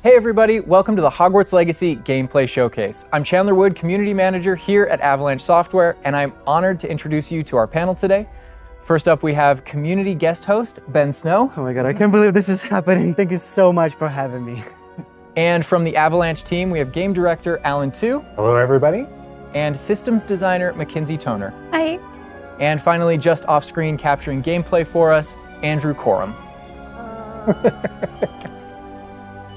Hey everybody, welcome to the Hogwarts Legacy Gameplay Showcase. I'm Chandler Wood, Community Manager here at Avalanche Software, and I'm honored to introduce you to our panel today. First up, we have community guest host, Ben Snow. Oh my god, I can't believe this is happening. Thank you so much for having me. And from the Avalanche team, we have game director, Alan Tu. Hello everybody. And systems designer, Mackenzie Toner. Hi. And finally, just off screen capturing gameplay for us, Andrew Coram.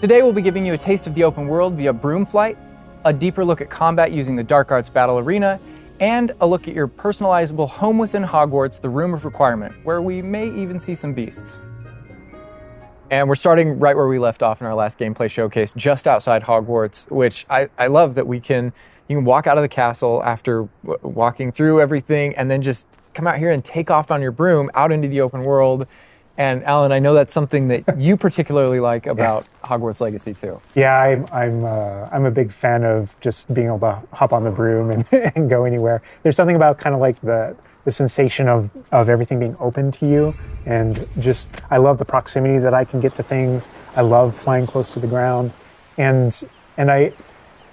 Today we'll be giving you a taste of the open world via broom flight, a deeper look at combat using the Dark Arts Battle Arena, and a look at your personalizable home within Hogwarts, the Room of Requirement, where we may even see some beasts. And we're starting right where we left off in our last gameplay showcase, just outside Hogwarts, which I love that you can walk out of the castle after walking through everything and then just come out here and take off on your broom out into the open world. And Alan, I know that's something that you particularly like about Hogwarts Legacy too. Yeah, I'm a big fan of just being able to hop on the broom and go anywhere. There's something about kind of like the sensation of everything being open to you, and just I love the proximity that I can get to things. I love flying close to the ground, and I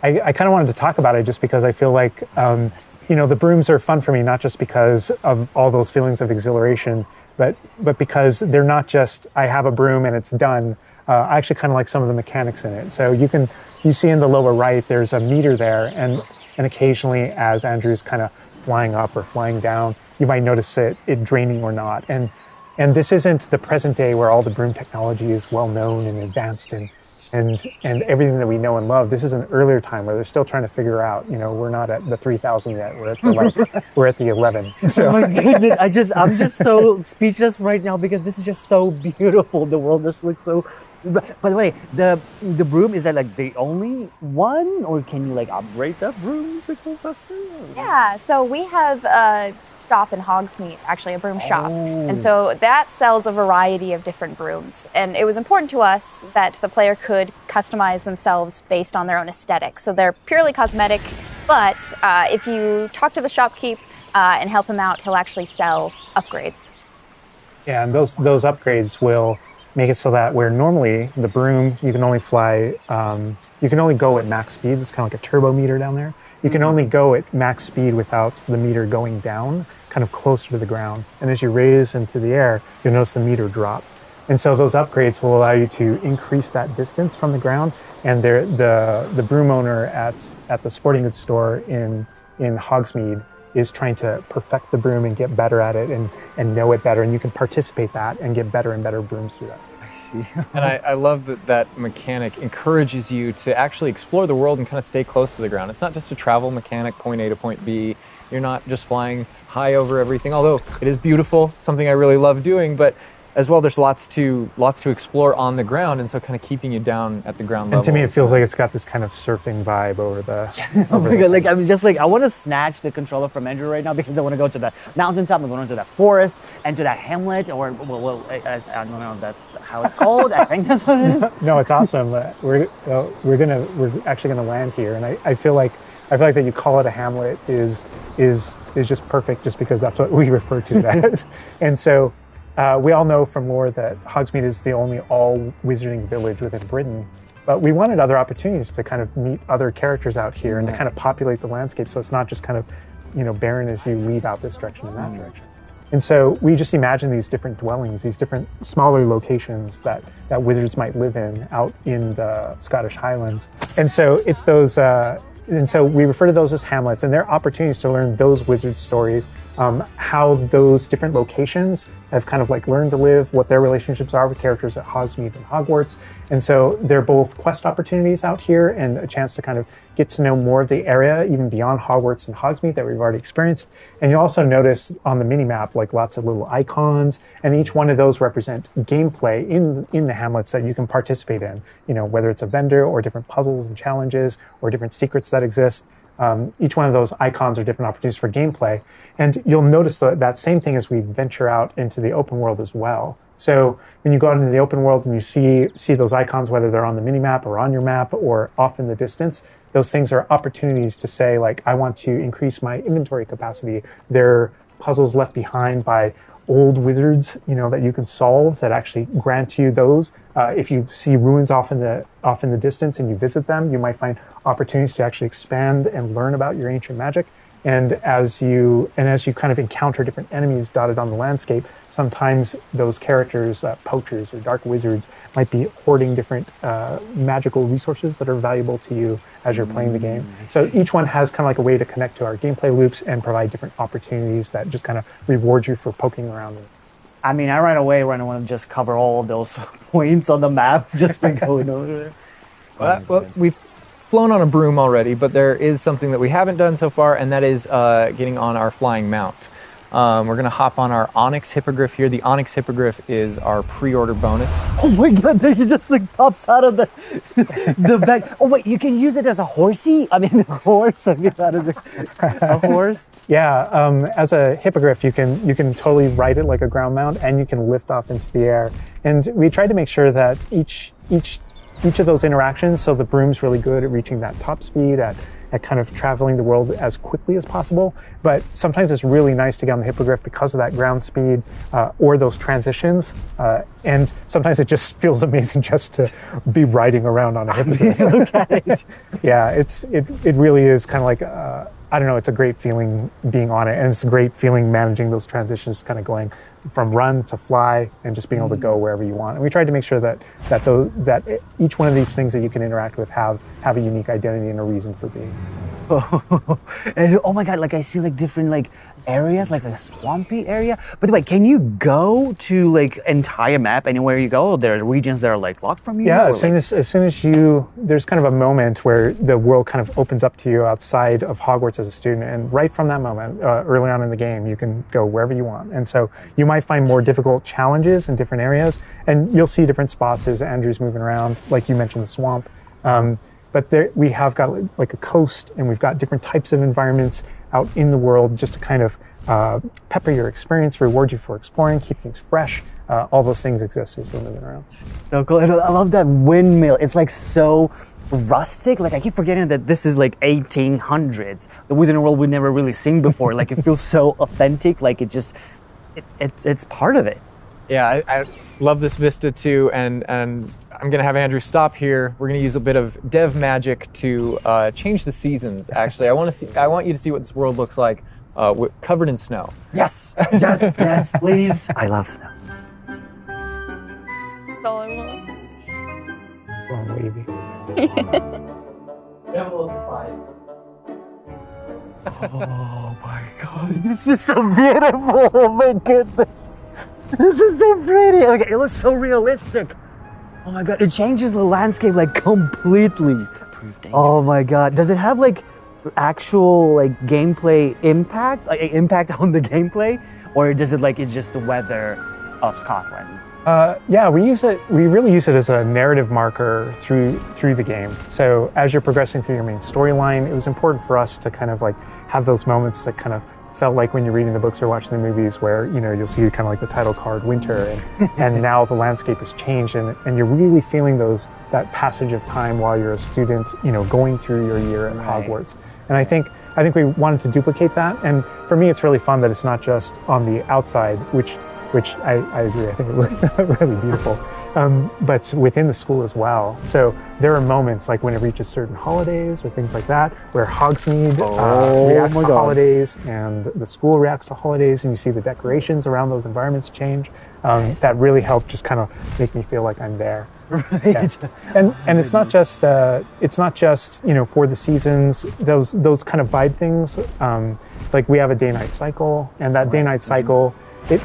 kind of wanted to talk about it just because I feel like the brooms are fun for me, not just because of all those feelings of exhilaration, but because they're not just, I have a broom and it's done. I actually kind of like some of the mechanics in it. So you see in the lower right, there's a meter there, and occasionally as Andrew's kind of flying up or flying down, you might notice it draining or not. And this isn't the present day where all the broom technology is well known and advanced and everything that we know and love. This is an earlier time where they're still trying to figure out, we're not at the 3000 yet, we're at the 11. So. Oh my goodness, I'm just so speechless right now because this is just so beautiful. The world just looks so, by the way, the broom, is that like the only one, or can you like upgrade that broom to go faster? Yeah, so we have a shop in Hogsmeade, actually a broom shop. And so that sells a variety of different brooms. And it was important to us that the player could customize themselves based on their own aesthetic. So they're purely cosmetic, but if you talk to the shopkeep and help him out, he'll actually sell upgrades. Yeah, and those upgrades will make it so that where normally the broom, you can only fly, you can only go at max speed. It's kind of like a turbo meter down there. You can only go at max speed without the meter going down, kind of closer to the ground. And as you raise into the air, you'll notice the meter drop. And so those upgrades will allow you to increase that distance from the ground. And the broom owner at the sporting goods store in Hogsmeade is trying to perfect the broom and get better at it and know it better. And you can participate that and get better and better brooms through that. And I love that mechanic encourages you to actually explore the world and kind of stay close to the ground. It's not just a travel mechanic, point A to point B. You're not just flying high over everything, although it is beautiful, something I really love doing, but as well, there's lots to explore on the ground, and so kind of keeping you down at the ground level. And to me, it feels like it's got this kind of surfing vibe over the. Oh my god! Like I'm just like I want to snatch the controller from Andrew right now because I want to go to the mountaintop, I want to go to that forest and to that hamlet, or I don't know if that's how it's called. I think that's what it is. No, it's awesome. We're actually gonna land here, and I feel like that you call it a hamlet is just perfect, just because that's what we refer to it as, and so. We all know from lore that Hogsmeade is the only all-wizarding village within Britain, but we wanted other opportunities to kind of meet other characters out here and to kind of populate the landscape, so it's not just kind of, barren as you leave out this direction and that direction. And so we just imagine these different dwellings, these different smaller locations that wizards might live in out in the Scottish Highlands. And so it's those. And so we refer to those as hamlets, and they're opportunities to learn those wizard stories, how those different locations have kind of like learned to live, what their relationships are with characters at Hogsmeade and Hogwarts. And so they're both quest opportunities out here and a chance to kind of get to know more of the area, even beyond Hogwarts and Hogsmeade that we've already experienced. And you'll also notice on the mini-map, like lots of little icons, and each one of those represent gameplay in the hamlets that you can participate in, whether it's a vendor or different puzzles and challenges or different secrets that exist. Each one of those icons are different opportunities for gameplay. And you'll notice that same thing as we venture out into the open world as well. So when you go out into the open world and you see those icons, whether they're on the mini-map or on your map or off in the distance, those things are opportunities to say, like, I want to increase my inventory capacity. They're puzzles left behind by old wizards, that you can solve that actually grant you those. If you see ruins off in the distance and you visit them, you might find opportunities to actually expand and learn about your ancient magic. And as you kind of encounter different enemies dotted on the landscape, sometimes those characters, poachers or dark wizards, might be hoarding different magical resources that are valuable to you as you're playing the game. So each one has kind of like a way to connect to our gameplay loops and provide different opportunities that just kind of reward you for poking around. I mean, I right away want to just cover all of those points on the map just by going over there. Well, we've flown on a broom already, but there is something that we haven't done so far, and that is getting on our flying mount. We're going to hop on our Onyx Hippogriff here. The Onyx Hippogriff is our pre-order bonus. Oh my god, there he just like pops out of the back. Oh wait, you can use it as a horsey? I mean, a horse? I mean, that is a horse? Yeah, as a hippogriff, you can totally ride it like a ground mount, and you can lift off into the air. And we tried to make sure that each of those interactions, so the broom's really good at reaching that top speed, at kind of traveling the world as quickly as possible. But sometimes it's really nice to get on the hippogriff because of that ground speed or those transitions. And sometimes it just feels amazing just to be riding around on a hippogriff. Look at it. Yeah, it really is kind of like, I don't know, it's a great feeling being on it. And it's a great feeling managing those transitions, kind of going from run to fly and just being able to go wherever you want. And we tried to make sure that each one of these things that you can interact with have a unique identity and a reason for being. And oh my god, like I see like different like areas, like a swampy area. By the way, can you go to like entire map anywhere you go? There are regions that are like locked from you? Yeah, as soon as there's kind of a moment where the world kind of opens up to you outside of Hogwarts as a student, and right from that moment, early on in the game, you can go wherever you want. And so you might find more difficult challenges in different areas, and you'll see different spots as Andrew's moving around, like you mentioned, the swamp. But we have got like a coast, and we've got different types of environments out in the world just to kind of pepper your experience, reward you for exploring, keep things fresh. All those things exist as we're moving around. So cool. And I love that windmill. It's like so rustic. Like I keep forgetting that this is like 1800s. The Wizarding World we've never really seen before. Like it feels so authentic. Like it's part of it. Yeah, I love this vista too, and I'm gonna have Andrew stop here. We're gonna use a bit of dev magic to change the seasons. Actually, I want you to see what this world looks like covered in snow. Yes, yes, yes, please. I love snow. That's all I want. Wrong wavy. Oh my god, this is so beautiful. Oh my goodness. This is so pretty. Okay, it looks so realistic. Oh my god, it changes the landscape like completely. Oh my god, does it have like actual like gameplay impact, like impact on the gameplay, or does it like it's just the weather of Scotland? Yeah, we really use it as a narrative marker through the game. So as you're progressing through your main storyline, it was important for us to kind of like have those moments that kind of felt like when you're reading the books or watching the movies where, you'll see kind of like the title card, winter, and now the landscape has changed, and you're really feeling that passage of time while you're a student, going through your year at Hogwarts. And I think we wanted to duplicate that. And for me, it's really fun that it's not just on the outside, which I agree, I think it looks really beautiful, but within the school as well. So there are moments like when it reaches certain holidays or things like that, where Hogsmeade reacts to holidays and the school reacts to holidays, and you see the decorations around those environments change. That really helped just kind of make me feel like I'm there. Right. Yeah. And it's not just for the seasons, those kind of vibe things. Like we have a day-night cycle, and that day-night cycle,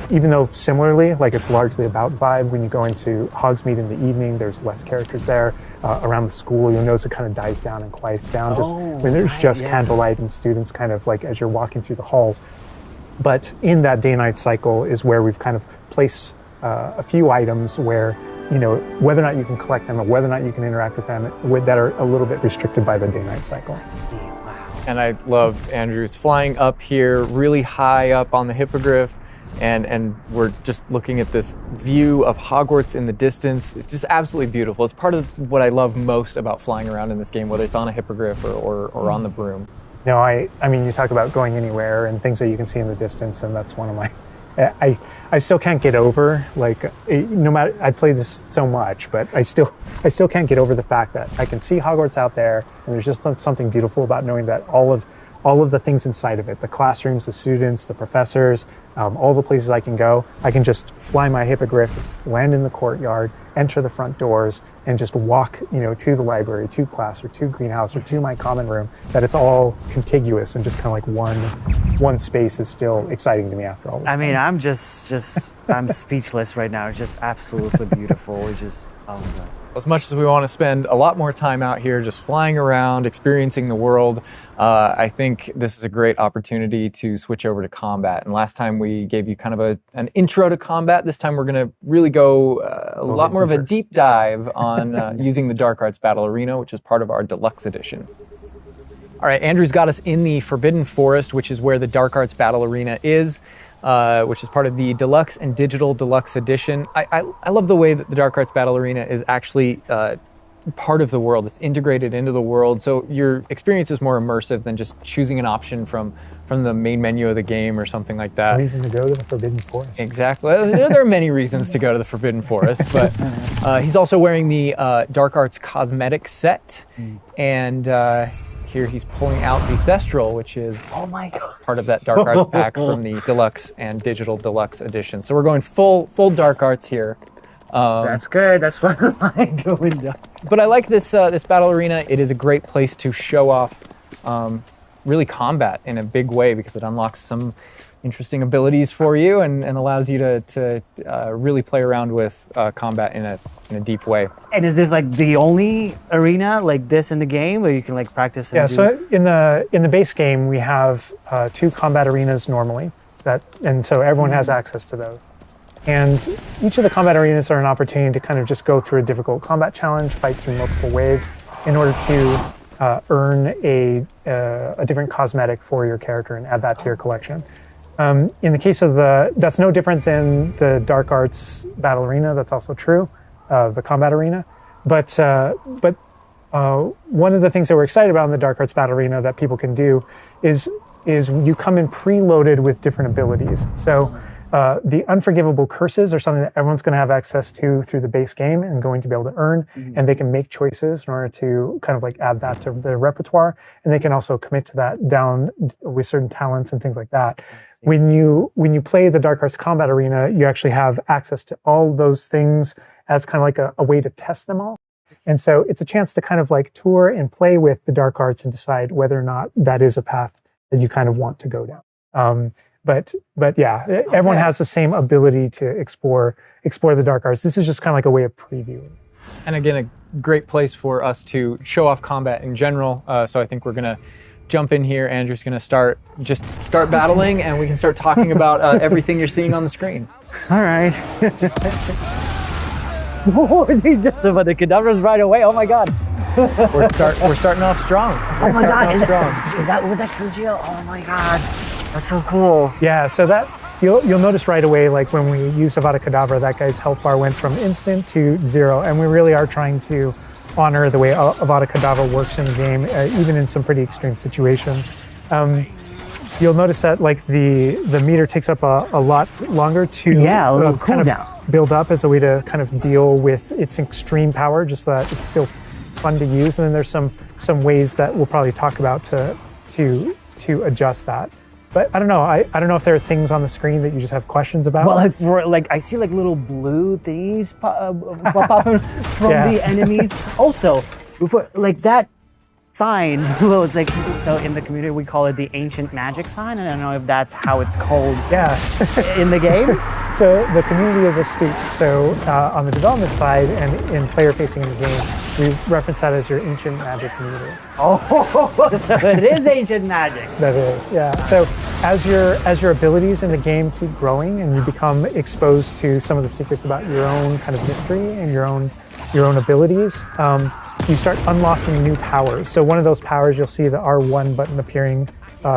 even though similarly, like it's largely about vibe, when you go into Hogsmeade in the evening, there's less characters there. Around the school, you'll notice it kind of dies down and quiets down just when there's candlelight and students kind of like as you're walking through the halls. But in that day-night cycle is where we've kind of placed a few items where, whether or not you can collect them or whether or not you can interact with them that are a little bit restricted by the day-night cycle. And I love Andrew's flying up here, really high up on the hippogriff. And we're just looking at this view of Hogwarts in the distance. It's just absolutely beautiful. It's part of what I love most about flying around in this game, whether it's on a hippogriff or on the broom. No, I mean, you talk about going anywhere and things that you can see in the distance, and that's one of I still can't get over, like, no matter, I played this so much, but I still can't get over the fact that I can see Hogwarts out there, and there's just something beautiful about knowing that all of the things inside of it, the classrooms, the students, the professors, all the places I can go, I can just fly my hippogriff, land in the courtyard, enter the front doors, and just walk, to the library, to class, or to greenhouse, or to my common room, that it's all contiguous and just kind of like one space is still exciting to me after all this I mean, time. I'm just I'm speechless right now. It's just absolutely beautiful. It's just, oh my God. As much as we want to spend a lot more time out here just flying around, experiencing the world, I think this is a great opportunity to switch over to combat. And last time we gave you kind of an intro to combat. This time we're going to really go a lot more of a deep dive on using the Dark Arts Battle Arena, which is part of our deluxe edition. All right, Andrew's got us in the Forbidden Forest, which is where the Dark Arts Battle Arena is. Which is part of the Deluxe and Digital Deluxe Edition. I love the way that the Dark Arts Battle Arena is actually part of the world. It's integrated into the world, so your experience is more immersive than just choosing an option from the main menu of the game or something like that. Reason to go to the Forbidden Forest. Exactly. There are many reasons to go to the Forbidden Forest, but he's also wearing the Dark Arts cosmetic set, and here he's pulling out the Thestral, which is part of that Dark Arts pack from the Deluxe and Digital Deluxe Edition. So we're going full Dark Arts here. That's good. That's what I going down. But I like this this battle arena. It is a great place to show off really combat in a big way, because it unlocks some interesting abilities for you and allows you to really play around with combat in a deep way. And is this like the only arena like this in the game where you can like practice? Yeah, so in the base game we have 2 combat arenas normally, and so everyone has access to those. And each of the combat arenas are an opportunity to kind of just go through a difficult combat challenge, fight through multiple waves in order to earn a different cosmetic for your character and add that to your collection. In the case of that's no different than the Dark Arts Battle Arena. That's also true, the combat arena. But one of the things that we're excited about in the Dark Arts Battle Arena that people can do is you come in preloaded with different abilities. So the unforgivable curses are something that everyone's going to have access to through the base game and going to be able to earn, and they can make choices in order to kind of like add that to their repertoire, and they can also commit to that down with certain talents and things like that. When you play the Dark Arts Combat Arena, you actually have access to all those things as kind of like a way to test them all. And so it's a chance to kind of like tour and play with the Dark Arts and decide whether or not that is a path that you kind of want to go down. But yeah, everyone has the same ability to explore the Dark Arts. This is just kind of like a way of previewing. And again, a great place for us to show off combat in general. So I think we're going to jump in here. Andrew's going to start battling, and we can start talking about everything you're seeing on the screen. All right. Oh, they just about the cadavers right away. Oh my God. We're starting off strong. Oh my God. Was that Kujio? Oh my God. That's so cool. Yeah, so that you'll notice right away, like when we used Avada Kedavra, that guy's health bar went from instant to 0, and we really are trying to honor the way Avada Kedavra works in the game, even in some pretty extreme situations. You'll notice that like the meter takes up a lot longer to kind of build up as a way to kind of deal with its extreme power, just so that it's still fun to use. And then there's some ways that we'll probably talk about to adjust that. But I don't know. I don't know if there are things on the screen that you just have questions about. Well, like I see like little blue things popping from the enemies. Also, before like that sign, well, it's like, so in the community we call it the ancient magic sign. I don't know if that's how it's called. In the game. So the community is astute. So on the development side and in player facing in the game, we reference that as your ancient magic meter. Oh, so it is ancient magic. That is, yeah. So as your abilities in the game keep growing and you become exposed to some of the secrets about your own kind of mystery and your own abilities, you start unlocking new powers. So one of those powers, you'll see the R1 button appearing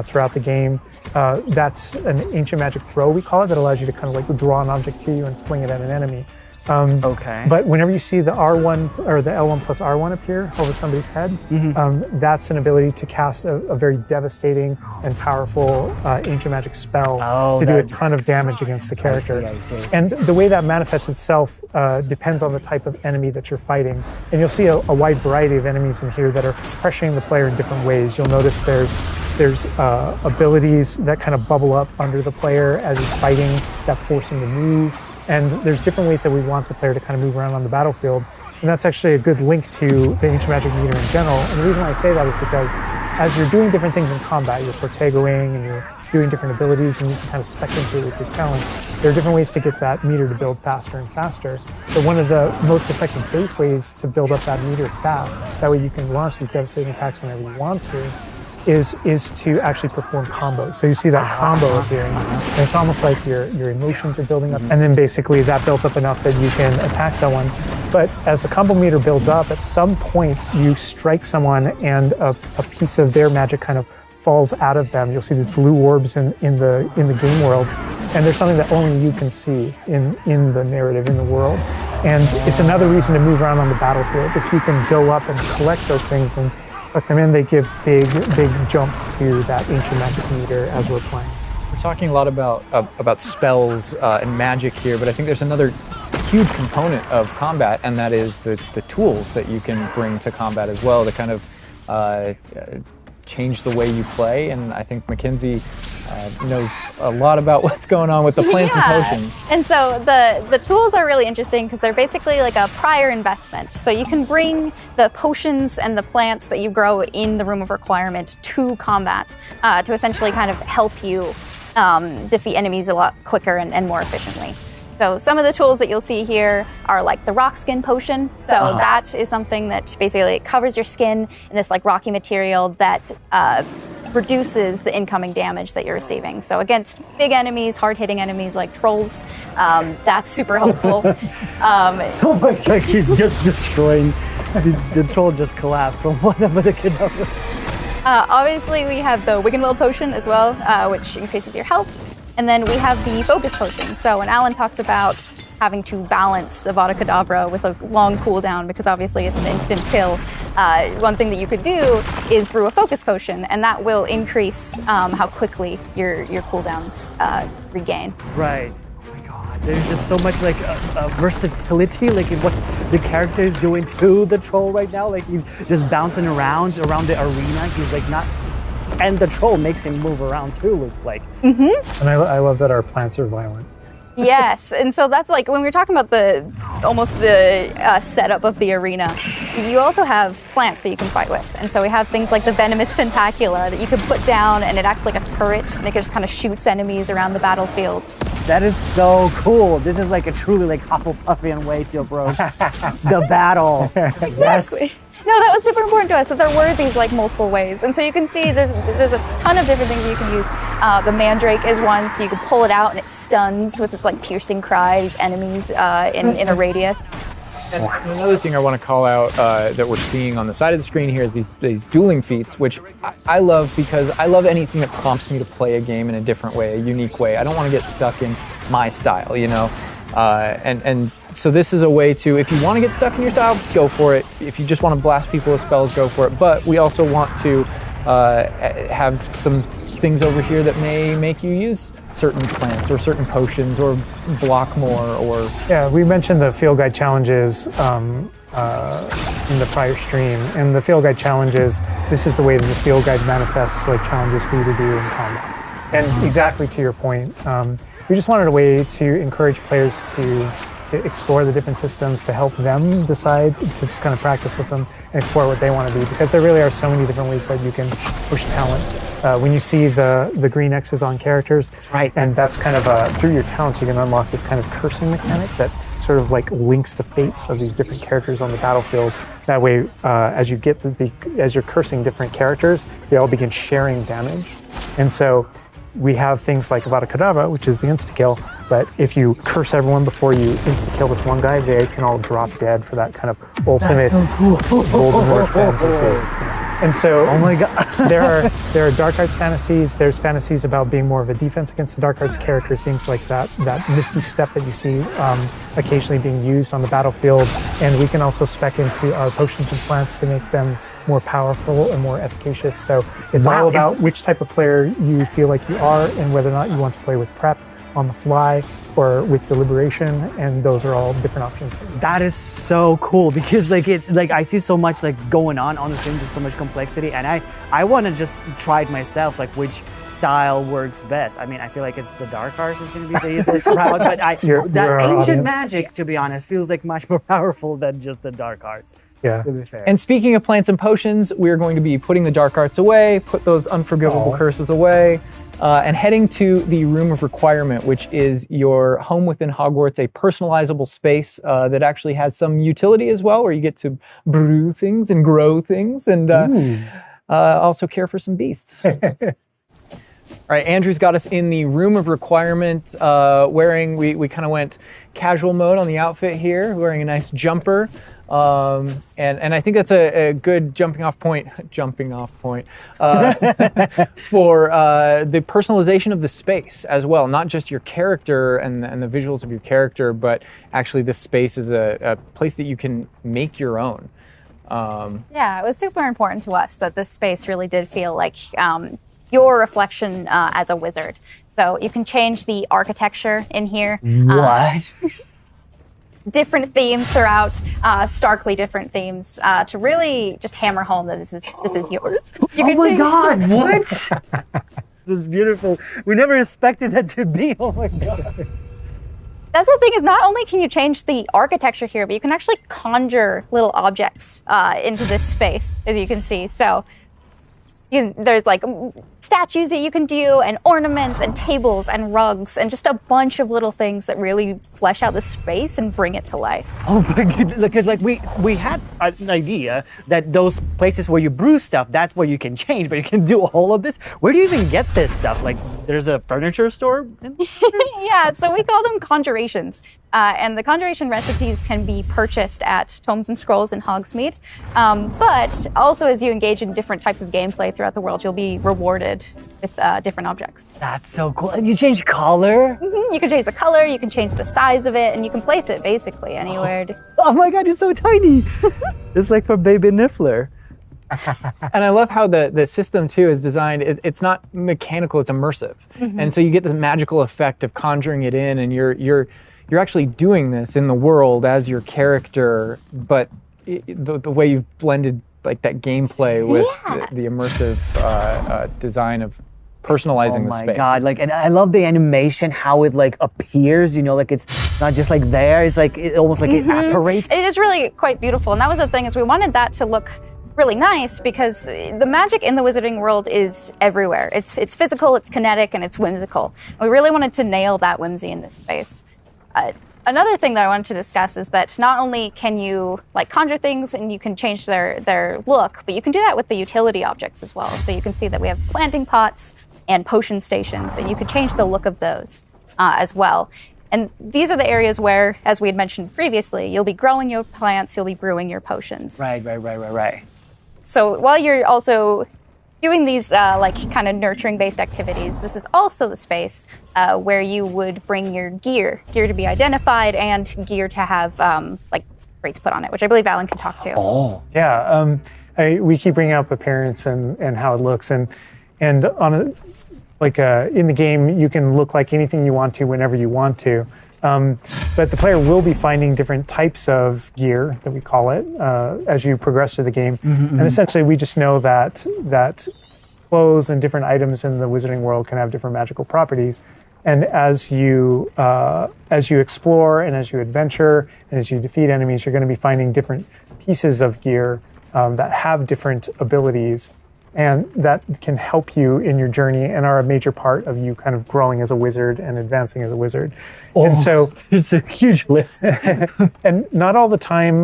throughout the game. That's an ancient magic throw, we call it, that allows you to kind of like draw an object to you and fling it at an enemy. Okay. But whenever you see the R1 or the L1 plus R1 appear over somebody's head, that's an ability to cast a very devastating and powerful ancient magic spell to do a ton of damage against a character. I see. And the way that manifests itself depends on the type of enemy that you're fighting. And you'll see a wide variety of enemies in here that are pressuring the player in different ways. You'll notice there's abilities that kind of bubble up under the player as he's fighting that force him to move. And there's different ways that we want the player to kind of move around on the battlefield. And that's actually a good link to the ancient magic meter in general. And the reason why I say that is because as you're doing different things in combat, you're protegoing and you're doing different abilities and you can kind of spec into it with your talents, there are different ways to get that meter to build faster and faster. But one of the most effective base ways to build up that meter fast, that way you can launch these devastating attacks whenever you want to, is to actually perform combos. So you see that combo appearing, and it's almost like your emotions are building up, and then basically that builds up enough that you can attack someone. But as the combo meter builds up, at some point you strike someone and a piece of their magic kind of falls out of them. You'll see these blue orbs in the game world, and there's something that only you can see in the narrative, in the world. And it's another reason to move around on the battlefield. If you can go up and collect those things and suck them in, they give big jumps to that ancient magic meter as we're playing. We're talking a lot about spells and magic here, but I think there's another huge component of combat, and that is the tools that you can bring to combat as well to kind of change the way you play. And I think Mackenzie knows a lot about what's going on with the plants and potions. And so the tools are really interesting because they're basically like a prior investment. So you can bring the potions and the plants that you grow in the Room of Requirement to combat to essentially kind of help you defeat enemies a lot quicker and more efficiently. So some of the tools that you'll see here are like the rock skin potion. So that is something that basically covers your skin in this like rocky material that reduces the incoming damage that you're receiving. So against big enemies, hard-hitting enemies like trolls, that's super helpful. Oh my god, he's just destroying. The troll just collapsed from one of the cadavers. Obviously, we have the Wiggenweld potion as well, which increases your health. And then we have the focus potion. So when Alan talks about having to balance Avada Kedavra with a long cooldown, because obviously it's an instant kill, one thing that you could do is brew a focus potion, and that will increase how quickly your cooldowns regain. Right. Oh my god, there's just so much like versatility, like in what the character is doing to the troll right now. Like he's just bouncing around the arena. He's like not. And the troll makes him move around too, looks like. And I love that our plants are violent. Yes, and so that's like when we're talking about the setup of the arena, you also have plants that you can fight with. And so we have things like the venomous tentacula that you can put down, and it acts like a turret, and it just kind of shoots enemies around the battlefield. That is so cool. This is like a truly like Hufflepuffian way to approach the battle. Exactly. Yes. No, that was super important to us, that there were these like multiple ways. And so you can see there's a ton of different things you can use. The mandrake is one, so you can pull it out and it stuns with its like piercing cry these enemies in a radius. And another thing I want to call out that we're seeing on the side of the screen here is these dueling feats, which I love because I love anything that prompts me to play a game in a different way, a unique way. I don't want to get stuck in my style, you know? And so this is a way to, if you want to get stuck in your style, go for it. If you just want to blast people with spells, go for it. But we also want to have some things over here that may make you use certain plants or certain potions or block more or... Yeah, we mentioned the field guide challenges in the prior stream. And the field guide challenges, this is the way that the field guide manifests like challenges for you to do in combat. And exactly to your point, we just wanted a way to encourage players to explore the different systems, to help them decide, to just kind of practice with them and explore what they want to be, because there really are so many different ways that you can push talents. When you see the green X's on characters, that's right, and that's kind of through your talents you can unlock this kind of cursing mechanic that sort of like links the fates of these different characters on the battlefield. That way, as you get as you're cursing different characters, they all begin sharing damage, and so we have things like Avada Kedavra, which is the insta-kill, but if you curse everyone before you insta-kill this one guy, they can all drop dead for that kind of ultimate Voldemort fantasy. And so, Oh my god. there are dark arts fantasies. There's fantasies about being more of a defense against the dark arts characters, things like that misty step that you see occasionally being used on the battlefield. And we can also spec into our potions and plants to make them more powerful and more efficacious. So it's all about which type of player you feel like you are and whether or not you want to play with prep, on the fly, or with deliberation, and those are all different options. That is so cool because like it's like I see so much like going on the stream, just so much complexity, and I want to just try it myself, like which style works best. I mean, I feel like it's the dark arts is going to be the easiest route, but that our ancient audience. magic, to be honest, feels like much more powerful than just the dark arts. Yeah. To be fair. And speaking of plants and potions, we're going to be putting the dark arts away, put those unforgivable curses away, and heading to the Room of Requirement, which is your home within Hogwarts, a personalizable space that actually has some utility as well, where you get to brew things and grow things and also care for some beasts. All right, Andrew's got us in the Room of Requirement, wearing, we kind of went casual mode on the outfit here, wearing a nice jumper. And I think that's a good jumping off point for the personalization of the space as well. Not just your character and the visuals of your character, but actually this space is a place that you can make your own. Yeah, it was super important to us that this space really did feel like your reflection as a wizard. So you can change the architecture in here. What? Different themes throughout, starkly different themes, to really just hammer home that this is yours. You Oh can my change- god, what? This is beautiful. We never expected that to be. Oh my god. That's the thing, is not only can you change the architecture here, but you can actually conjure little objects into this space, as you can see. So there's like statues that you can do, and ornaments, and tables, and rugs, and just a bunch of little things that really flesh out the space and bring it to life. Oh my god, because like we had an idea that those places where you brew stuff, that's where you can change, but you can do all of this. Where do you even get this stuff? Like there's a furniture store? Yeah, so we call them conjurations. And the conjuration recipes can be purchased at Tomes and Scrolls in Hogsmeade. But also as you engage in different types of gameplay throughout the world, you'll be rewarded with different objects. That's so cool. And you change color? You can change the color, you can change the size of it, and you can place it basically anywhere. Oh my god, it's so tiny. It's like for baby Niffler. And I love how the system too is designed. It's not mechanical; it's immersive, and so you get the magical effect of conjuring it in, and you're actually doing this in the world as your character. But the way you've blended like that gameplay with the immersive design of personalizing the space. Oh my god, like, and I love the animation, how it like appears, you know, like it's not just like there, it's like it almost like it apparates. It is really quite beautiful, and that was the thing, is we wanted that to look really nice because the magic in the wizarding world is everywhere. It's physical, it's kinetic, and it's whimsical. We really wanted to nail that whimsy in this space. Another thing that I wanted to discuss is that not only can you like conjure things and you can change their look, but you can do that with the utility objects as well. So you can see that we have planting pots and potion stations, and you can change the look of those as well. And these are the areas where, as we had mentioned previously, you'll be growing your plants, you'll be brewing your potions. Right. So while you're also doing these like kind of nurturing-based activities, this is also the space where you would bring your gear to be identified and gear to have like rates put on it, which I believe Alan can talk to. Oh. Yeah, we keep bringing up appearance and how it looks, and on a, like in the game you can look like anything you want to whenever you want to. But the player will be finding different types of gear, that we call it, as you progress through the game. And essentially, we just know that clothes and different items in the wizarding world can have different magical properties. And as you explore and as you adventure and as you defeat enemies, you're going to be finding different pieces of gear that have different abilities, and that can help you in your journey and are a major part of you kind of growing as a wizard and advancing as a wizard. Oh, and so there's a huge list. and not all the time,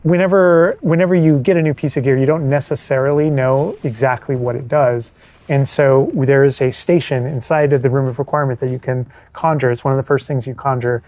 whenever you get a new piece of gear, you don't necessarily know exactly what it does. And so there is a station inside of the room of requirement that you can conjure. It's one of the first things you conjure,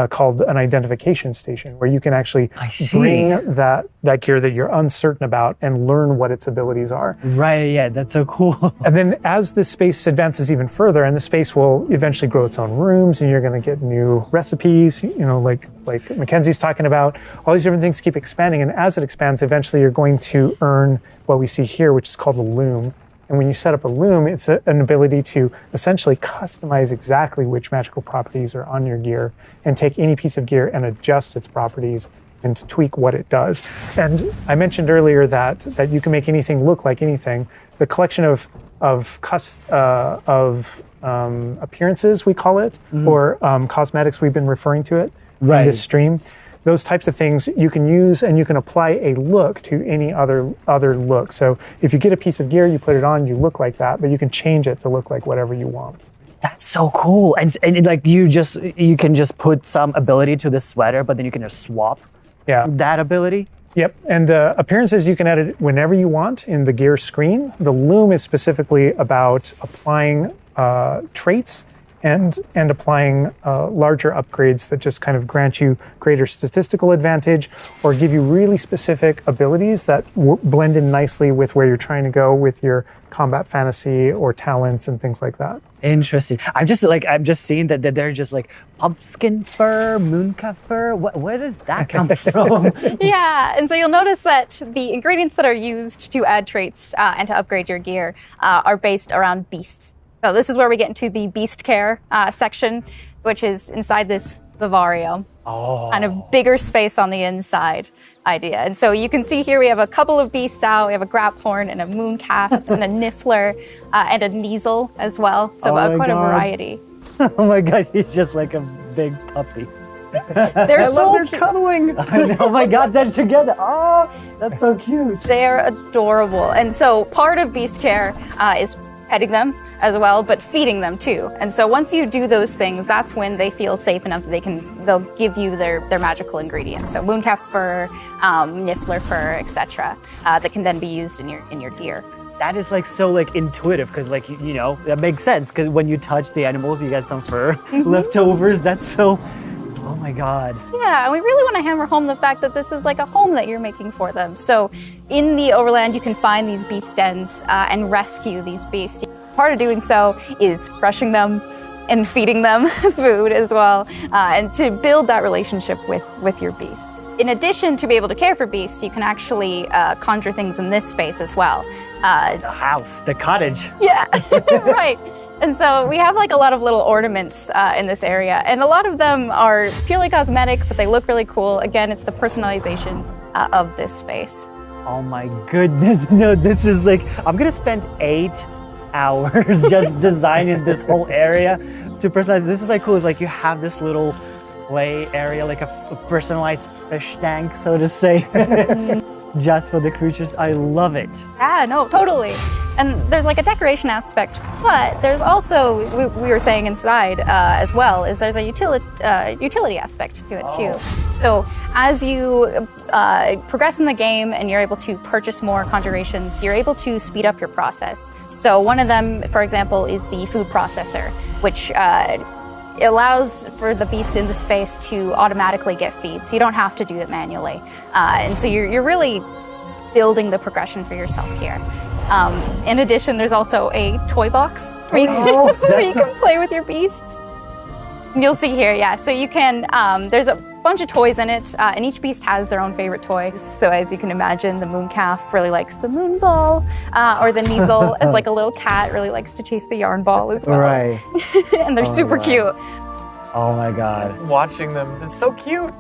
called an identification station, where you can actually bring that gear that you're uncertain about and learn what its abilities are. Right, yeah, that's so cool. And then as the space advances even further, and the space will eventually grow its own rooms, and you're going to get new recipes, like Mackenzie's talking about, all these different things keep expanding. And as it expands, eventually you're going to earn what we see here, which is called a loom. And when you set up a loom, it's an ability to essentially customize exactly which magical properties are on your gear and take any piece of gear and adjust its properties and to tweak what it does. And I mentioned earlier that you can make anything look like anything. The collection of appearances, we call it, or cosmetics, we've been referring to it in this stream. Those types of things you can use, and you can apply a look to any other look. So if you get a piece of gear, you put it on, you look like that, but you can change it to look like whatever you want. That's so cool. And like you can just put some ability to this sweater, but then you can just swap that ability. Yep, and appearances you can edit whenever you want in the gear screen. The loom is specifically about applying traits and applying larger upgrades that just kind of grant you greater statistical advantage or give you really specific abilities that blend in nicely with where you're trying to go with your combat fantasy or talents and things like that. Interesting. I'm just seeing that they're just like pumpkin fur, mooncalf fur. Where does that come from? Yeah, and so you'll notice that the ingredients that are used to add traits and to upgrade your gear are based around beasts. So this is where we get into the beast care section, which is inside this vivario. Kind of bigger space on the inside idea. And so you can see here we have a couple of beasts out. We have a graphorn and a mooncalf and a niffler and a neasel as well. So quite a variety. Oh my God, he's just like a big puppy. They're so cute. Cuddling. Oh my God, they're together. Oh, that's so cute. They're adorable. And so part of beast care is petting them as well, but feeding them too. And so once you do those things, that's when they feel safe enough that they'll give you their magical ingredients. So mooncalf fur, niffler fur, etc. That can then be used in your gear. That is like so like intuitive because like you know that makes sense because when you touch the animals, you get some fur leftovers. That's so. Oh my God. Yeah, and we really want to hammer home the fact that this is like a home that you're making for them. So in the overland, you can find these beast dens and rescue these beasts. Part of doing so is brushing them and feeding them food as well, and to build that relationship with your beasts. In addition to be able to care for beasts, you can actually conjure things in this space as well. The house, the cottage. Yeah, right. And so we have like a lot of little ornaments in this area, and a lot of them are purely cosmetic, but they look really cool. Again, it's the personalization of this space. Oh my goodness, no, this is like, I'm gonna spend 8 hours just designing this whole area to personalize. This is like cool, it's like you have this little play area, like a personalized fish tank, so to say. Just for the creatures. I love it. Yeah, no, totally. And there's like a decoration aspect, but there's also, we were saying inside as well, is there's a utility aspect to it too. So as you progress in the game and you're able to purchase more conjurations, you're able to speed up your process. So one of them, for example, is the food processor, which allows for the beast in the space to automatically get feed, so you don't have to do it manually. And so you're really building the progression for yourself here. In addition, there's also a toy box where you can play with your beasts. You'll see here, yeah. So you can, there's a bunch of toys in it, and each beast has their own favorite toy. So as you can imagine, the mooncalf really likes the moon ball, or the neasel, as like a little cat, really likes to chase the yarn ball as well. Right. And they're super cute. Oh my God. Watching them, it's so cute.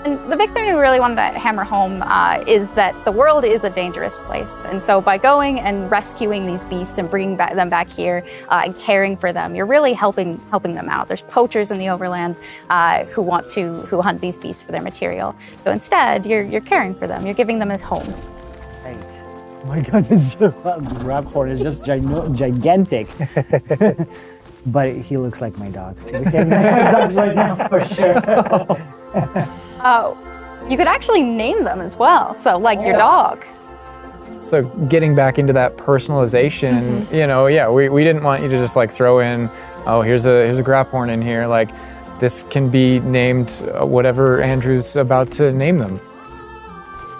And the big thing we really wanted to hammer home is that the world is a dangerous place. And so by going and rescuing these beasts and bringing them back here and caring for them, you're really helping them out. There's poachers in the overland who hunt these beasts for their material. So instead, you're caring for them. You're giving them a home. Right. Oh my God, this Raphorn is just gigantic. But he looks like my dog. He looks like my dog right now, for sure. You could actually name them as well. So like your dog. So getting back into that personalization, you know, yeah, we didn't want you to just like throw in, oh, here's a Graphorn in here. Like, this can be named whatever Andrew's about to name them.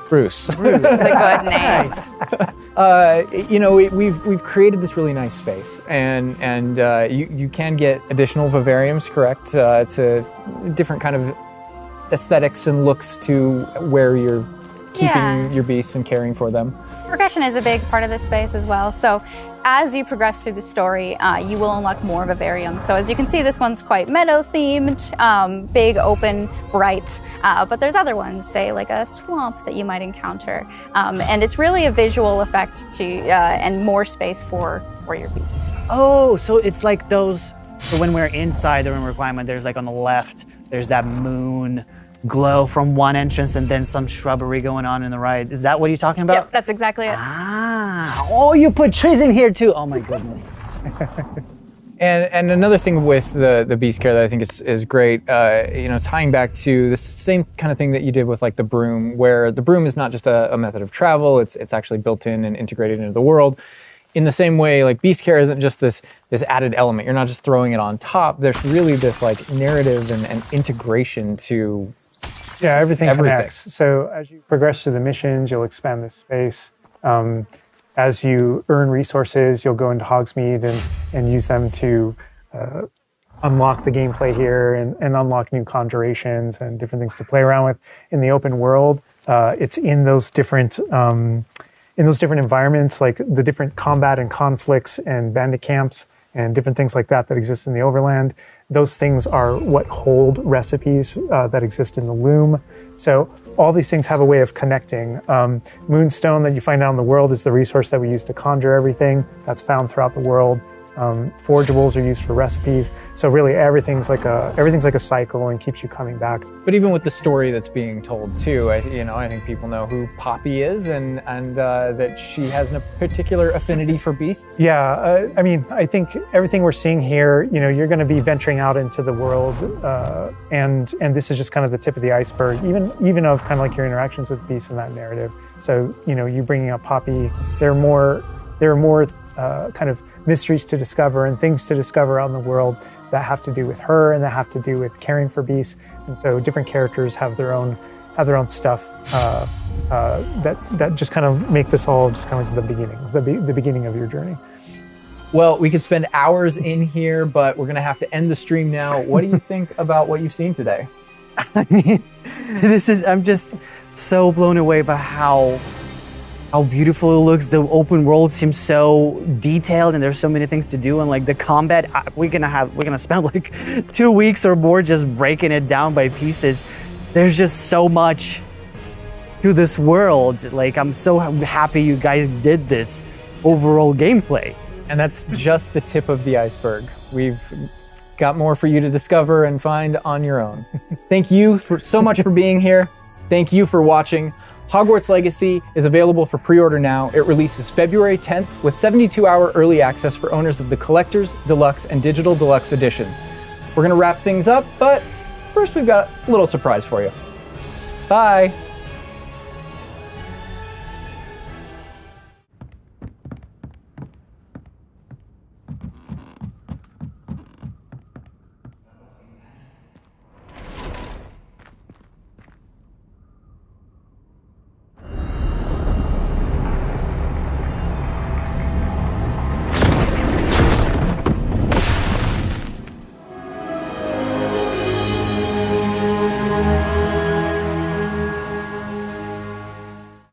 Bruce. The good name. You know, we've created this really nice space, and you can get additional vivariums, correct, to different kind of aesthetics and looks to where you're keeping your beasts and caring for them. Progression is a big part of this space as well. So as you progress through the story, you will unlock more vivariums. So as you can see, this one's quite meadow themed, big, open, bright. But there's other ones, say like a swamp that you might encounter. And it's really a visual effect to and more space for your beast. Oh, so it's like those, so when we're inside the room requirement, there's like on the left, there's that moon glow from one entrance and then some shrubbery going on in the right. Is that what you're talking about? Yep, that's exactly it. Ah, oh, you put trees in here too. Oh my goodness. And another thing with the beast care that I think is great, you know, tying back to the same kind of thing that you did with like the broom, where the broom is not just a method of travel, it's actually built in and integrated into the world. In the same way, like beast care isn't just this added element. You're not just throwing it on top. There's really this like narrative and integration to everything connects. So as you progress through the missions, you'll expand this space. As you earn resources, you'll go into Hogsmeade and use them to unlock the gameplay here and unlock new conjurations and different things to play around with. In the open world, it's in those different environments, like the different combat and conflicts and bandit camps and different things like that exist in the overland. Those things are what hold recipes that exist in the loom. So all these things have a way of connecting. Moonstone that you find out in the world is the resource that we use to conjure everything. That's found throughout the world. Forageables are used for recipes. So really everything's like a cycle and keeps you coming back. But even with the story that's being told too, I think people know who Poppy is and that she has a particular affinity for beasts. Yeah, I mean, I think everything we're seeing here, you know, you're going to be venturing out into the world, and this is just kind of the tip of the iceberg, even of kind of like your interactions with beasts in that narrative. So, you know, you bringing up Poppy, there are more kind of mysteries to discover and things to discover out in the world that have to do with her and that have to do with caring for beasts. And so different characters have their own stuff that just kind of make this all just kind of like the beginning of your journey. Well, we could spend hours in here, but we're gonna have to end the stream now. What do you think about what you've seen today? I mean, I'm just so blown away by how beautiful it looks. The open world seems so detailed and there's so many things to do, and like the combat, we're gonna spend like 2 weeks or more just breaking it down by pieces. There's just so much to this world. Like, I'm so happy you guys did this overall gameplay. And that's just the tip of the iceberg. We've got more for you to discover and find on your own. Thank you so much for being here. Thank you for watching. Hogwarts Legacy is available for pre-order now. It releases February 10th with 72-hour early access for owners of the Collector's, Deluxe, and Digital Deluxe Edition. We're gonna wrap things up, but first we've got a little surprise for you. Bye.